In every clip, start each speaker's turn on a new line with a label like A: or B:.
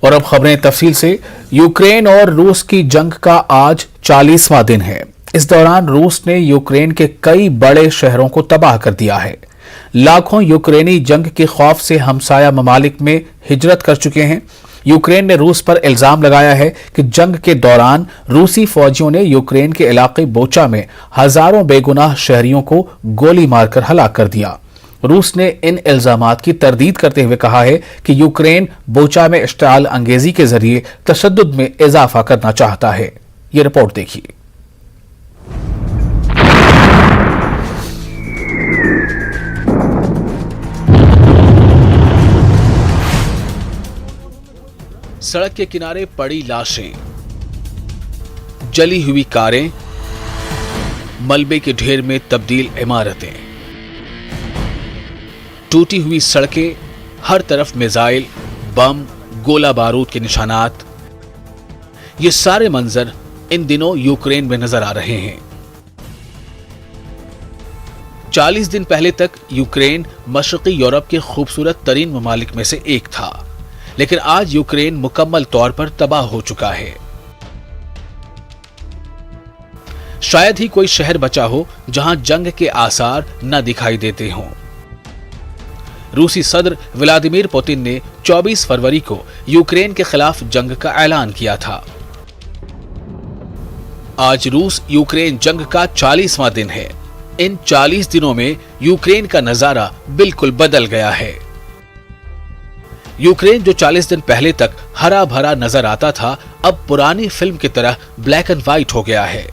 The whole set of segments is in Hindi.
A: और अब खबरें तफसील से। यूक्रेन और रूस की जंग का आज 40वां दिन है। इस दौरान रूस ने यूक्रेन के कई बड़े शहरों को तबाह कर दिया है। लाखों यूक्रेनी जंग के खौफ से हमसाया ममालिक में हिजरत कर चुके हैं। यूक्रेन ने रूस पर इल्जाम लगाया है कि जंग के दौरान रूसी फौजियों ने यूक्रेन के इलाके बोचा में हजारों बेगुनाह शहरियों को गोली मारकर हलाक कर दिया। रूस ने इन इल्जामात की तरदीद करते हुए कहा है कि यूक्रेन बोचा में इश्तिआल अंगेजी के जरिए तशद्दुद में इजाफा करना चाहता है। ये रिपोर्ट देखिए। सड़क के किनारे पड़ी लाशें, जली हुई कारें, मलबे के ढेर में तब्दील इमारतें, टूटी हुई सड़कें, हर तरफ मिसाइल, बम, गोला बारूद के निशानात। ये सारे मंजर इन दिनों यूक्रेन में नजर आ रहे हैं। 40 दिन पहले तक यूक्रेन मशरकी यूरोप के खूबसूरत तरीन ममालिक में से एक था, लेकिन आज यूक्रेन मुकम्मल तौर पर तबाह हो चुका है। शायद ही कोई शहर बचा हो जहां जंग के आसार न दिखाई देते हों। रूसी सदर व्लादिमीर पुतिन ने 24 फरवरी को यूक्रेन के खिलाफ जंग का ऐलान किया था। आज रूस यूक्रेन जंग का 40वां दिन है। इन 40 दिनों में यूक्रेन का नजारा बिल्कुल बदल गया है। यूक्रेन जो 40 दिन पहले तक हरा भरा नजर आता था, अब पुरानी फिल्म की तरह ब्लैक एंड व्हाइट हो गया है।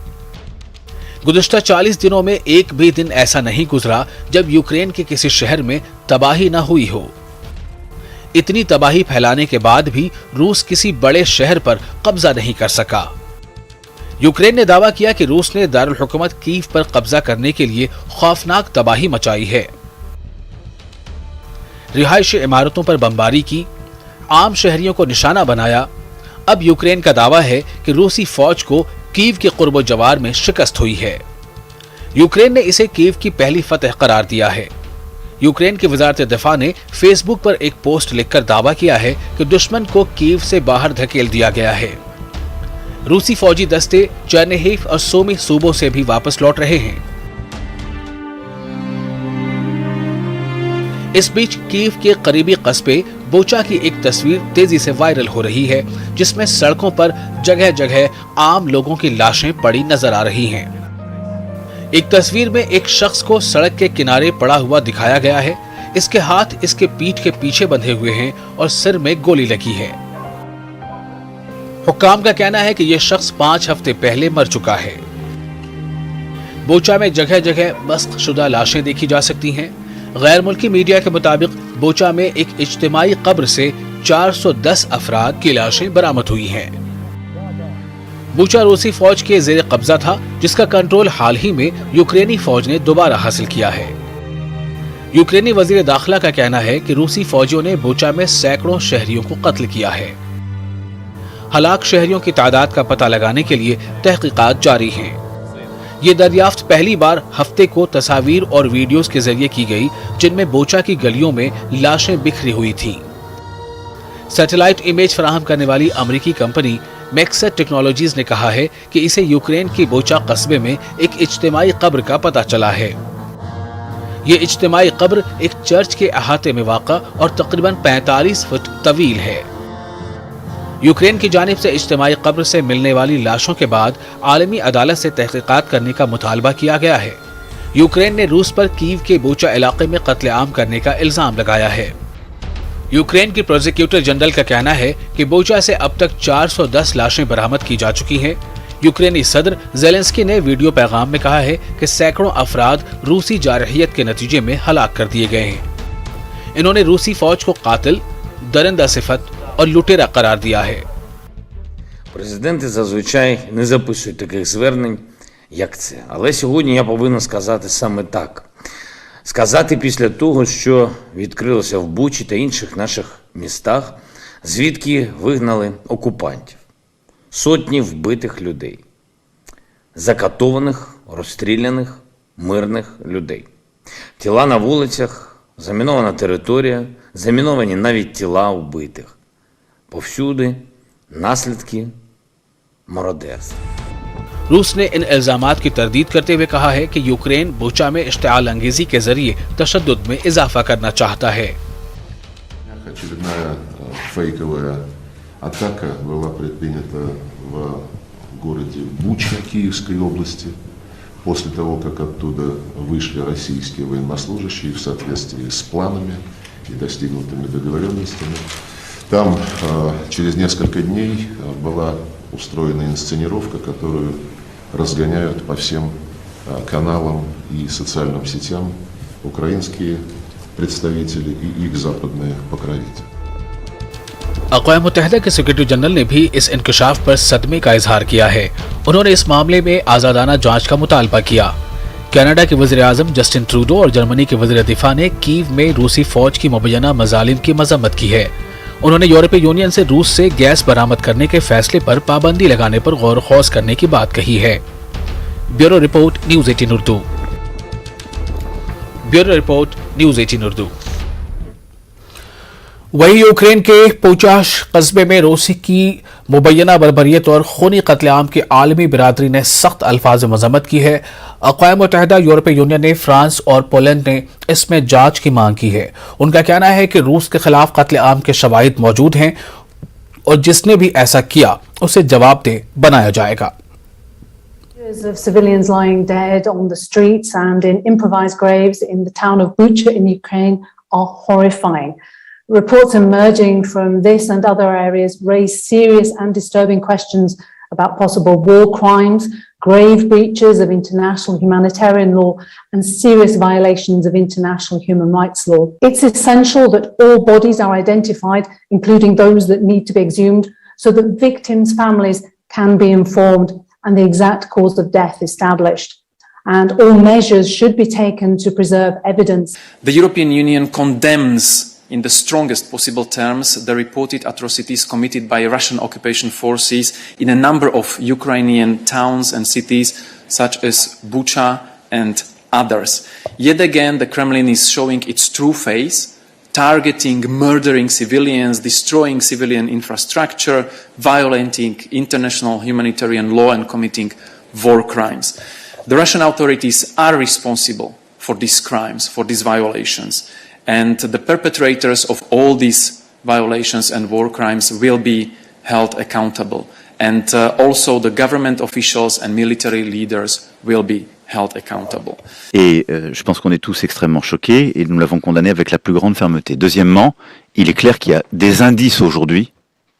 A: गुज़िश्ता 40 दिनों में एक भी दिन ऐसा नहीं गुजरा जब यूक्रेन के किसी शहर में तबाही न हुई हो। इतनी तबाही फैलाने के बाद भी रूस किसी बड़े शहर पर कब्जा नहीं कर सका। यूक्रेन ने दावा किया कि रूस ने दारुल हुकूमत कीव पर कब्जा करने के लिए खौफनाक तबाही मचाई है। रिहायशी इमारतों पर बमबारी की, आम शहरियों को निशाना बनाया। अब यूक्रेन का दावा है कि रूसी फौज को कीव के कुर्बो जवार में शिकस्त हुई है। यूक्रेन ने इसे कीव की पहली फतह करार दिया है। यूक्रेन की वजारत दिफा ने फेसबुक पर एक पोस्ट लिखकर दावा किया है कि दुश्मन को कीव से बाहर धकेल दिया गया है। रूसी फौजी दस्ते चेर्निहिव और सूमी सूबों से भी वापस लौट रहे हैं। इस बीच कीव के करीबी कस्बे बोचा की एक तस्वीर तेजी से वायरल हो रही है, जिसमें सड़कों पर जगह जगह आम लोगों की लाशें पड़ी नजर आ रही हैं। एक तस्वीर में एक शख्स को सड़क के किनारे पड़ा हुआ दिखाया गया है। इसके हाथ इसके पीठ के पीछे बंधे हुए हैं और सिर में गोली लगी है। हुक्काम का कहना है कि यह शख्स 5 हफ्ते पहले मर चुका है। बोचा में जगह जगह मस्क शुदा लाशें देखी जा सकती हैं। गैर मुल्की मीडिया के मुताबिक बोचा में एक इज्तिमाई कब्र से 410 अफराद की लाशें बरामद हुई हैं। बोचा रूसी फौज के जेर कब्जा था, जिसका कंट्रोल हाल ही में यूक्रेनी फौज ने दोबारा हासिल किया है। यूक्रेनी वजीर दाखिला का कहना है कि रूसी फौजियों ने बोचा में सैकड़ों शहरियों को कत्ल किया है। हलाक शहरियों की तादाद का पता लगाने के लिए तहकीकात जारी हैं। ये दरियाफ्त पहली बार हफ्ते को तस्वीर और वीडियोस के जरिए की गई, जिनमें बोचा की गलियों में लाशें बिखरी हुई थीं। सैटेलाइट इमेज फराहम करने वाली अमेरिकी कंपनी मैक्सेट टेक्नोलॉजीज ने कहा है कि इसे यूक्रेन की बोचा कस्बे में एक इज्तिमाई कब्र का पता चला है। ये इज्तिमाई कब्र एक चर्च के अहाते में वाक़ा और तकरीबन 45 फुट तवील है। यूक्रेन की जानिब से इज्तिमाई कब्र से मिलने वाली लाशों के बाद आलमी अदालत से तहकीकात करने का मुतालबा किया गया है। यूक्रेन ने रूस पर कीव के बोचा इलाके में कत्लेआम करने का इल्जाम लगाया है। यूक्रेन की प्रोसिक्यूटर जनरल का कहना है कि बोचा से अब तक 410 लाशें बरामद की जा चुकी हैं। यूक्रेनी सदर ज़ेलेंस्की ने वीडियो पैगाम में कहा है कि सैकड़ों अफराद रूसी जारहियत के नतीजे में हलाक कर दिए गए हैं। इन्होंने रूसी फौज को कातिल, दरिंदा सिफत और लुटेरा करार दिया है।
B: Президенти зазвичай не записують таких звернень, як це. Але сьогодні я повинен сказати саме так. Сказати після того, що відкрилося в Бучі та інших наших містах, звідки вигнали окупантів. Сотні вбитих людей. Закатованих, розстріляних, мирних людей. Тіла на вулицях, замінована територія, заміновані навіть тіла вбитих. повсюди наслідки мародерства.
A: रूस ने इन इल्जामात की तरदीद करते हुए कहा है कि यूक्रेन बुचा में इश्तिआल अंगेजी के जरिए तशद्दुद में इजाफा करना चाहता है।
C: Очередная фейковая атака была предпринята в городе Буча Киевской области после того, как оттуда вышли российские военнослужащие в соответствии с планами и достигнутыми договоренностями. Там через несколько дней была устроена инсценировка, которую разгоняют по всем каналам и социальным сетям украинские представители и их западные покровители.
A: अक़वाम मुत्तहिदा के सेक्रेटरी जनरल ने भी इस इंकशाफ पर सदमे का इजहार किया है। उन्होंने इस मामले में आज़ादाना जांच का मुतालबा किया। कनाडा के वज़ीर आज़म जस्टिन ट्रूडो और जर्मनी के वज़ीर दिफा ने कीव में रूसी फौज की मुबैना मज़ालिम की मज़म्मत की है। उन्होंने यूरोपीय यूनियन से रूस से गैस बरामद करने के फैसले पर पाबंदी लगाने पर गौर खौज करने की बात कही है। Bureau report news 18 Urdu. Bureau report news 18 Urdu. वही यूक्रेन के पोचाश कस्बे में रूसी की मुबैना बर्बरियत और खूनी कत्लेआम की आलमी बिरादरी ने सख्त अल्फाज में मजम्मत की है। अक़वाम मुत्तहिदा, यूरोपीय यूनियन ने फ्रांस और पोलैंड ने इसमें जांच की मांग की है। उनका कहना है कि रूस के खिलाफ कत्लेआम के शवाहिद मौजूद हैं और जिसने भी ऐसा किया उसे जवाबदेह बनाया जाएगा।
D: Of civilians lying dead on the streets and in improvised graves in the town of Bucha in Ukraine are horrifying. Reports emerging from this and other areas raise serious and disturbing questions about possible war crimes, grave breaches of international humanitarian law, and serious violations of international human rights law. It's essential that all bodies are identified, including those that need to be exhumed, so that victims' families can be informed and the exact cause of death established. And all measures should be taken to preserve evidence.
E: The European Union condemns in the strongest possible terms the reported atrocities committed by Russian occupation forces in a number of Ukrainian towns and cities such as Bucha and others. Yet again, the Kremlin is showing its true face, targeting, murdering civilians, destroying civilian infrastructure, violating international humanitarian law and committing war crimes. The Russian authorities are responsible for these crimes, for these violations. And the perpetrators of all these violations and war crimes will be held accountable. And also the government officials and military leaders will be held accountable.
F: Et je pense qu'on est tous extrêmement choqués et nous l'avons condamné avec la plus grande fermeté. Deuxièmement, il est clair qu'il y a des indices aujourd'hui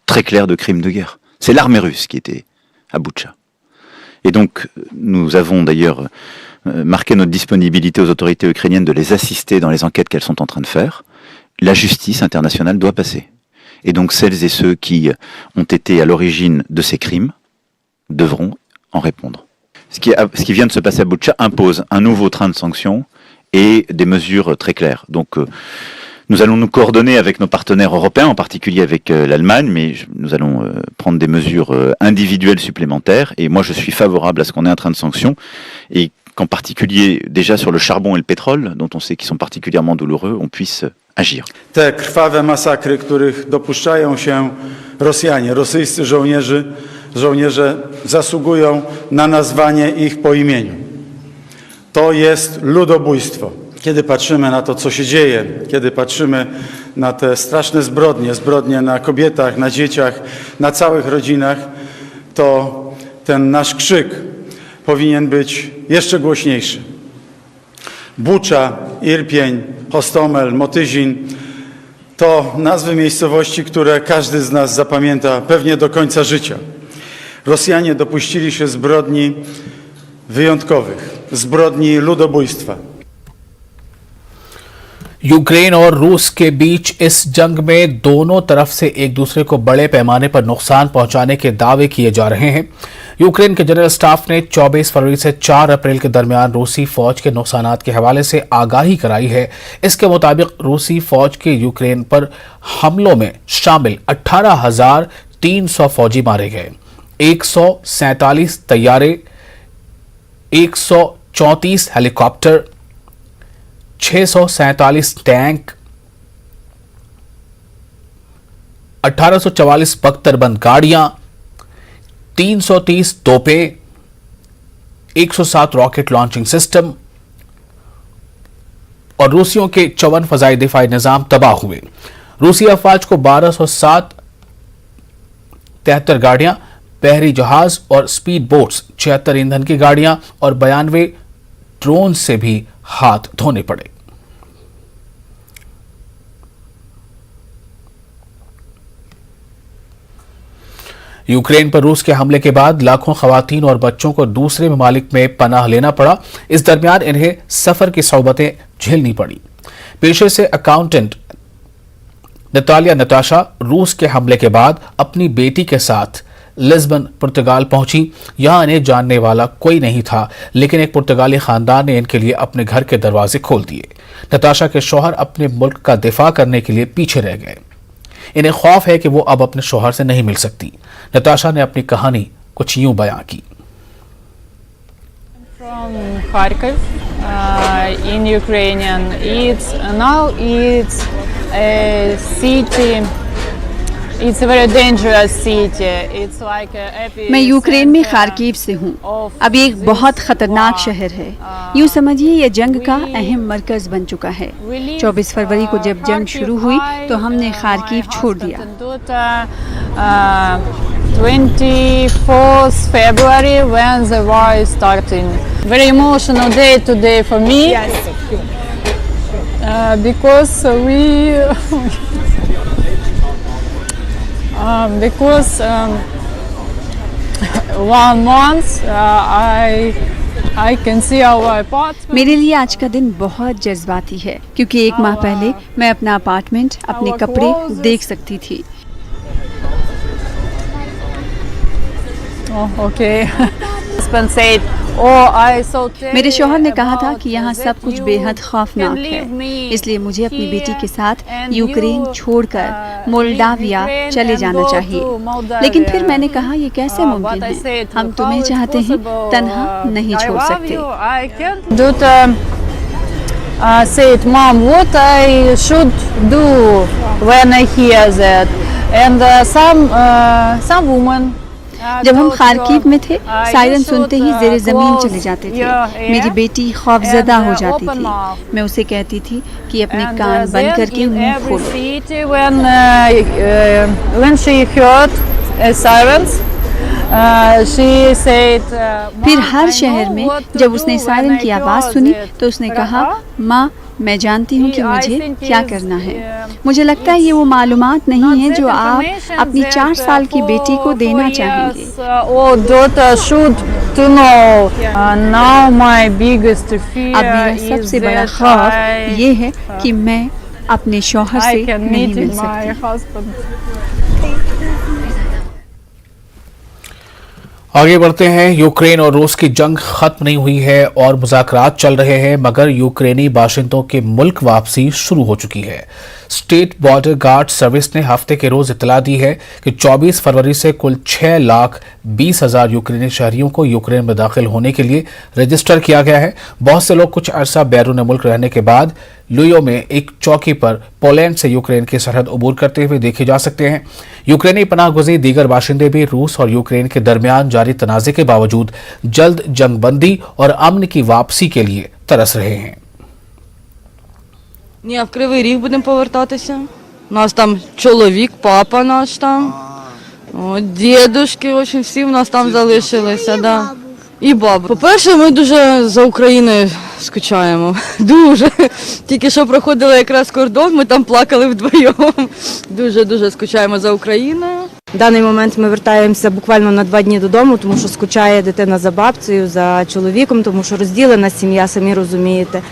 F: très clairs de crimes de guerre. C'est l'armée russe qui était à Boutcha. Et donc nous avons d'ailleurs marquer notre disponibilité aux autorités ukrainiennes de les assister dans les enquêtes qu'elles sont en train de faire. La justice internationale doit passer. Et donc celles et ceux qui ont été à l'origine de ces crimes devront en répondre. Ce qui vient de se passer à Boutcha impose un nouveau train de sanctions et des mesures très claires. Donc nous allons nous coordonner avec nos partenaires européens, en particulier avec l'Allemagne, mais nous allons prendre des mesures individuelles supplémentaires. Et moi, je suis favorable à ce qu'on ait un train de sanctions et qu'en particulier, déjà sur le charbon et le pétrole, dont on sait qu'ils sont particulièrement douloureux, on puisse agir.
G: Te krwawe masakry, których dopuszczają się Rosjanie, rosyjscy żołnierze zasługują na nazwanie ich po imieniu. To jest ludobójstwo. Kiedy patrzymy na to, co się dzieje, kiedy patrzymy na te straszne zbrodnie na kobietach, na dzieciach, na całych rodzinach, to ten nasz krzyk powinien być jeszcze głośniejszy. Bucza, Irpień, Hostomel, Motyzin to nazwy miejscowości, które każdy z nas zapamięta pewnie do końca życia. Rosjanie dopuścili się zbrodni wyjątkowych, zbrodni ludobójstwa.
A: Ukraine और रूस के बीच इस जंग में दोनों तरफ से एक दूसरे को बड़े पैमाने पर नुकसान पहुंचाने के दावे किए जा रहे हैं। यूक्रेन के जनरल स्टाफ ने 24 फरवरी से 4 अप्रैल के दरमियान रूसी फौज के नुकसानात के हवाले से आगाही कराई है। इसके मुताबिक रूसी फौज के यूक्रेन पर हमलों में शामिल 18,300 फौजी मारे गए, 147 तैयारे, 134 हेलीकॉप्टर, 647 टैंक, 1844 बख्तरबंद गाड़ियां, 330 तोपें, 107 रॉकेट लॉन्चिंग सिस्टम और रूसियों के 54 फजाई दिफाई निजाम तबाह हुए। रूसी अफवाज को 1207 73 गाड़ियां, बहरी जहाज और स्पीड बोट्स, 76 ईंधन की गाड़ियां और 92 ड्रोन से भी हाथ धोने पड़े। यूक्रेन पर रूस के हमले के बाद लाखों खवातीन और बच्चों को दूसरे ममालिक में पनाह लेना पड़ा। इस दरमियान इन्हें सफर की सौबतें झेलनी पड़ी। पेशे से अकाउंटेंट नताशा रूस के हमले के बाद अपनी बेटी के साथ लिस्बन पुर्तगाल पहुंची। यहां इन्हें जानने वाला कोई नहीं था, लेकिन एक पुर्तगाली खानदान ने इनके लिए अपने घर के दरवाजे खोल दिए। नताशा के शौहर अपने मुल्क का दिफा करने के लिए पीछे रह गए। इन्हें खौफ है कि वो अब अपने शौहर से नहीं मिल सकती। नताशा ने अपनी कहानी कुछ यूं बयां की।
H: From Kharkiv in Ukrainian. It's a city. It's a very dangerous city. It's like a
I: मैं यूक्रेन में खार्किव से हूँ। अब ये एक बहुत ख़तरनाक शहर है। यूँ समझिए ये जंग का अहम मरकज़ बन चुका है। 24 फरवरी को जब जंग शुरू हुई तो हमने खार्किव छोड़ दिया।
H: 24th February when the war is starting. Very emotional day today for me.
I: Yes.
H: Because because 1 month I can see our apartment.
I: मेरे लिए आज का दिन बहुत जज्बाती है क्योंकि 1 माह पहले मैं अपना अपार्टमेंट, अपने कपड़े देख सकती थी। मेरे शौहर ने कहा था कि यहाँ सब कुछ बेहद खौफनाक है, इसलिए मुझे अपनी बेटी के साथ यूक्रेन छोड़कर मोल्डाविया चले जाना चाहिए। लेकिन फिर मैंने कहा ये कैसे मुमकिन है, हम तुम्हें चाहते हैं, तन्हा नहीं छोड़ सकते।
H: Said, Mom, what I should do when I hear that? And some woman.
I: जब हम खार्किव में थे, सायरन सुनते ही ज़ेरे ज़मीन चले जाते थे। मेरी बेटी खौफज़दा हो जाती थी। मैं उसे कहती थी कि अपने कान बंद करके मुंह खोलो।
H: When she heard sirens,
I: फिर हर शहर में जब उसने सायरन की आवाज़ सुनी तो उसने कहा, माँ मैं जानती हूँ कि मुझे क्या करना है। मुझे लगता है ये वो मालूमात नहीं है जो आप अपनी 4 साल की बेटी को देना चाहेंगे। अब मेरा सबसे बड़ा खौफ ये है कि मैं अपने शौहर से नहीं मिल सकती।
A: आगे बढ़ते हैं। यूक्रेन और रूस की जंग खत्म नहीं हुई है और मुज़ाकरात चल रहे हैं, मगर यूक्रेनी बाशिंदों के मुल्क वापसी शुरू हो चुकी है। स्टेट बॉर्डर गार्ड सर्विस ने हफ्ते के रोज इतला दी है कि 24 फरवरी से कुल 6,20,000 यूक्रेनी शहरियों को यूक्रेन में दाखिल होने के लिए रजिस्टर किया गया है। बहुत से लोग कुछ अरसा बैरून मुल्क रहने के बाद लुयो में एक चौकी पर पोलैंड से यूक्रेन की सरहद अबूर करते हुए देखे जा सकते हैं। यूक्रेनी पनाहगुज़ीर दीगर बाशिंदे भी रूस और यूक्रेन के दरमियान जारी तनाज़े के बावजूद जल्द जंगबंदी और अमन की वापसी के लिए तरस रहे हैं।
J: Ні, в Кривий Ріг будемо повертатися. У нас там чоловік, папа наш там. Дідушки, в общем, всі в нас там залишилися, да. І баба. По-перше, ми дуже за Україною скучаємо. Дуже. Тільки що проходили якраз кордон, ми там плакали вдвоєм. Дуже скучаємо за Україною.
K: В даний момент ми вертаємося буквально на 2 дні додому, тому що скучає дитина за бабцею, за чоловіком, тому що розділена сім'я, самі розумієте.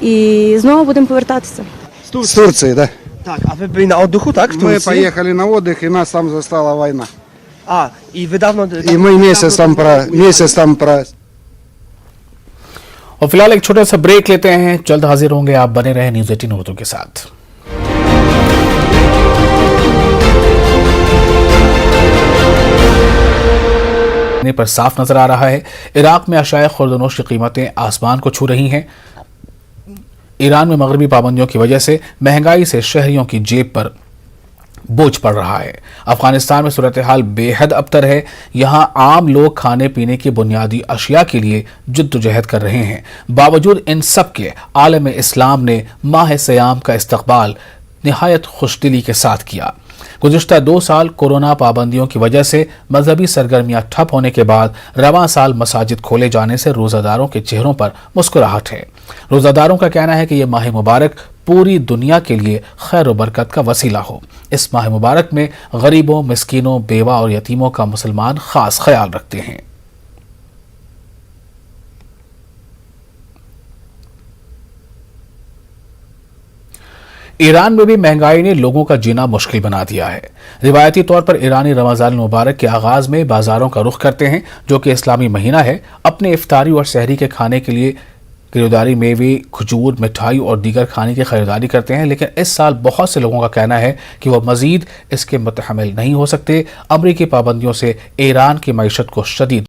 K: І знову будемо повертатися.
L: С Турции, да.
M: Так, а вы были на отдыху, так, в Турции?
L: Мы поехали на отдых, и нас там застала война.
M: А, и вы давно...
L: И мы месяц там про...
A: और फिलहाल एक छोटा सा ब्रेक लेते हैं, जल्द हाजिर होंगे। आप बने रहे न्यूज़ 18 उर्दू के साथ। पर साफ नजर आ रहा है, इराक में अशाए खुर्दनोश की कीमतें आसमान को छू रही हैं। ईरान में मगरबी पाबंदियों की वजह से महंगाई से शहरियों की जेब पर बोझ पड़ रहा है। अफगानिस्तान में सूरत हाल बेहद अबतर है। यहाँ आम लोग खाने पीने की बुनियादी अशिया के लिए जद्दोजहद कर रहे हैं। बावजूद इन सब के आलम इस्लाम ने माह सयाम का इस्तकबाल निहायत खुशदिली के साथ किया। गुज़िश्ता 2 साल कोरोना पाबंदियों की वजह से मजहबी सरगर्मियां ठप होने के बाद रवां साल मसाजिद खोले जाने से रोज़ादारों के चेहरों पर मुस्कुराहट है। रोज़ादारों का कहना है कि यह माह मुबारक पूरी दुनिया के लिए खैर व बरकत का वसीला हो। इस माह मुबारक में गरीबों, मिस्कीनों, बेवा और यतीमों का मुसलमान खास ख्याल रखते हैं। ईरान में भी महंगाई ने लोगों का जीना मुश्किल बना दिया है। रिवायती तौर पर ईरानी रमजान मुबारक के आगाज में बाजारों का रुख करते हैं, जो कि इस्लामी महीना है। अपने इफ्तारी और सहरी के खाने के लिए खरीदारी मेवे, खजूर, मिठाई और दीगर खाने की खरीदारी करते हैं, लेकिन इस साल बहुत से लोगों का कहना है कि वह मजीद इसके मुतहमिल नहीं हो सकते। अमरीकी पाबंदियों से ईरान की मईशत को शदीद